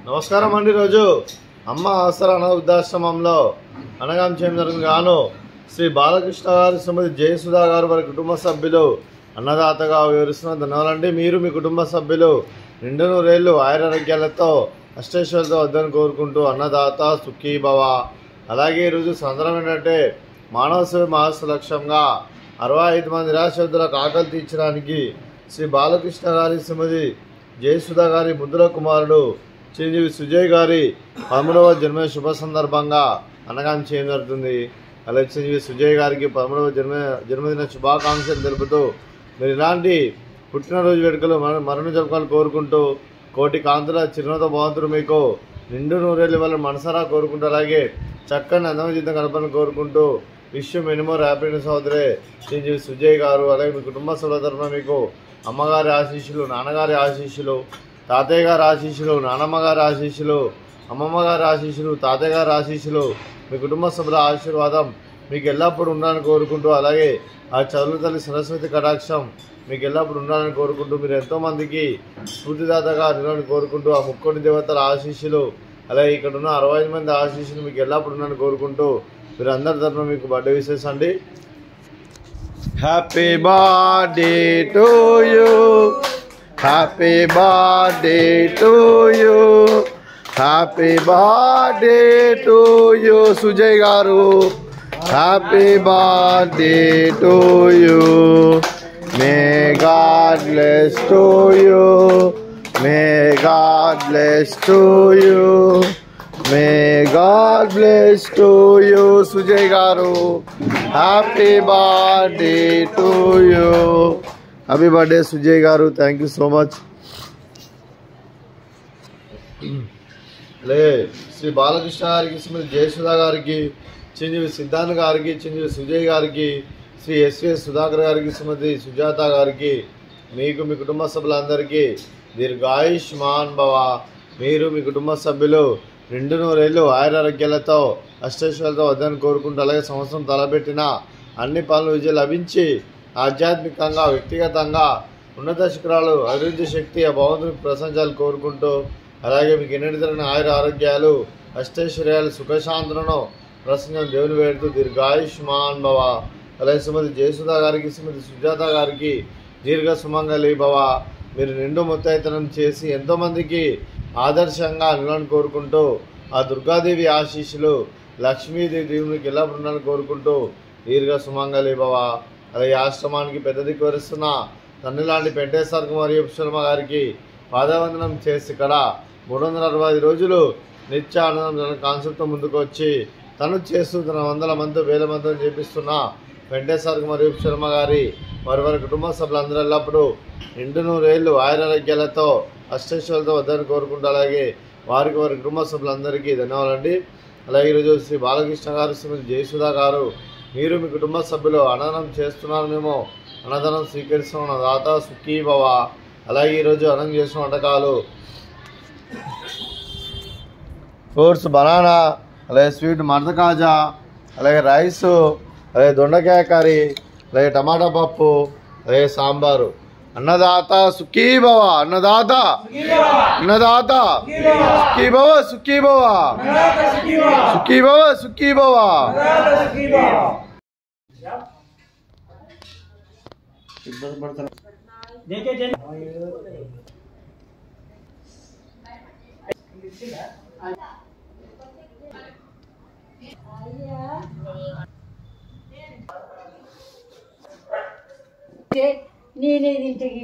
నమస్కారం అండి. రోజు అమ్మ ఆసరా అనాథ వృద్ధాశ్రమంలో అనగాం చేయడం గాను శ్రీ బాలకృష్ణ గారు, శ్రీమతి జయసుధా గారు వారి కుటుంబ సభ్యులు అన్నదాతగా వివరిస్తున్న ధన్యవాదాలండి. మీరు మీ కుటుంబ సభ్యులు నిండు నూరేళ్లు ఆయురారోగ్యాలతో అష్టైశ్వర్యాలతో వద్దని కోరుకుంటూ అన్నదాత సుఖీభవ. అలాగే ఈరోజు సందర్భం ఏంటంటే మానవ సేవ మహస్సు లక్ష్యంగా 65 మంది నిరాశ్రద్ధులకు ఆకలి తీర్చడానికి శ్రీ బాలకృష్ణ గారి, శ్రీమతి జయసుధా గారి ముద్దుల కుమారుడు చిరంజీవి సుజయ్ గారి 13వ జన్మదిన శుభ సందర్భంగా అన్నగాం చేయడం జరుగుతుంది. అలాగే చిరంజీవి సుజయ్ గారికి 13వ జన్మదిన శుభాకాంక్షలు తెలుపుతూ మీరు ఇలాంటి పుట్టినరోజు వేడుకలు మరణ జరుపుకోవాలని కోరుకుంటూ కోటి కాంతుల చిరునవ్వుతో భగవంతుడు మీకు నిండు నూరేళ్ళ వల్ల మనసారా కోరుకుంటూ అలాగే చక్కని అందమైన జీవితం గడపాలని కోరుకుంటూ విషయం మెనిమోర్ హ్యాపీనెస్ అవుతారే చిరంజీవి సుజయ్ గారు. అలాగే మీ కుటుంబ సభ్యుల తరఫున మీకు అమ్మగారి ఆశీస్సులు, నాన్నగారి ఆశీస్సులు, తాతయ్య గారి ఆశీస్సులు, నానమ్మ గారి ఆశీస్సులు, అమ్మమ్మ గారి ఆశీస్సులు, తాతయ్య గారి ఆశీస్సులు, మీ కుటుంబ సభ్యుల ఆశీర్వాదం మీకు ఎల్లప్పుడూ ఉండాలని కోరుకుంటూ అలాగే ఆ చదువుల తల్లి సరస్వతి కటాక్షం మీకు ఎల్లప్పుడు ఉండాలని కోరుకుంటూ మీరు ఎంతోమందికి స్ఫూర్తిదాతగా నిలవాలని కోరుకుంటూ ఆ ముక్కోటి దేవతల ఆశీస్సులు అలాగే ఇక్కడ ఉన్న 65 మంది ఆశీస్సులు మీకు ఎల్లప్పుడు ఉండాలని కోరుకుంటూ మీరు అందరి తరఫున మీకు బర్త్డే విషెస్ అండి. Happy birthday to you, happy birthday to you, happy birthday to you Sujay garu, happy birthday to you. May God bless to you, may God bless to you, may God bless to you Sujay garu, happy birthday to you, happy birthday Sujay garu, thank you so much. ले श्री बालकृष्ण गारिकी, श्रीमती जयसुधा गारिकी, चिंजीवी सिद्धांत गारिकी, चिंजीवी Sujay गारिकी, Shri SVS Sudhakar గారికి, శ్రీమతి సుజాత గారికి, మీకు మీ కుటుంబ సభ్యులందరికీ దీర్ఘాయుష్మాన్ భవ. మీరు మీ కుటుంబ సభ్యులు నిండు నూరేళ్ళు ఆయురారోగ్యాలతో అష్టైశ్వర్యాలతో వద్దని కోరుకుంటూ అలాగే సంవత్సరం తలపెట్టిన అన్ని పనులు విజయం లభించి ఆధ్యాత్మికంగా వ్యక్తిగతంగా ఉన్నత శిఖరాలు అభివృద్ధి శక్తి ఆ భగవంతునికి ప్రశంసాలు కోరుకుంటూ అలాగే మీకు ఎన్నటి జరిగిన ఆయుర ఆరోగ్యాలు అష్టైశ్వర్యాలు సుఖశాంతులను ప్రసంగం దేవుని వేడుతూ దీర్ఘాయుష్మాన్ భవ. అలాగే శ్రీమతి జయసుధా గారికి, శ్రీమతి సుజాత గారికి దీర్ఘ సుమంగళి భవ. మీరు నిండు ముత్తైతనం చేసి ఎంతోమందికి ఆదర్శంగా నిలవని కోరుకుంటూ ఆ దుర్గాదేవి ఆశీస్సులు లక్ష్మీదేవి దేవునికి ఎలా ఉండాలని కోరుకుంటూ దీర్ఘ సుమంగళి భవ. అలాగే ఆశ్రమానికి పెద్ద దిక్కు వరిస్తున్న తండ్రి లాంటి వెంకటేశ్వర కుమారి శర్మ గారికి పాదవందనం చేసి ఇక్కడ 365 రోజులు నిత్య ఆనందం కాన్సెప్ట్తో ముందుకు వచ్చి తను చేస్తూ తన 100 మంది 1000 మందిని చేపిస్తున్న వెంకటేశ్వర కుమారి శర్మ గారి వారి కుటుంబ సభ్యులందరూ ఎల్లప్పుడూ నిండు నూరేళ్లు ఆయురారోగ్యాలతో అష్టైశ్వర్యాలతో వద్దని కోరుకుంటూ అలాగే వారి కుటుంబ సభ్యులందరికీ ధన్యవాదాలండి. అలాగే ఈరోజు శ్రీ బాలకృష్ణ గారు, శ్రీమతి జయసుధా గారు మీరు మీ కుటుంబ సభ్యులు అన్నదానం చేస్తున్నారు, మేము అన్నదానం స్వీకరిస్తున్న దాత సుఖీ భవ. అలాగే ఈరోజు అన్నం చేసిన వంటకాలు ఫ్రూట్స్ బనానా, అలాగే స్వీట్ మడత కాజా, అలాగే రైసు, అలాగే దొండకాయ కర్రీ, అలాగే టమాటా పప్పు, అలాగే సాంబారు. అన్నదాత సుఖీ భవ, అన్నదాత అన్నదాత సుఖీ భవ, సుఖీ భవ, సుఖీ భవ, సుఖీ భవ. నేనే ఇంటికి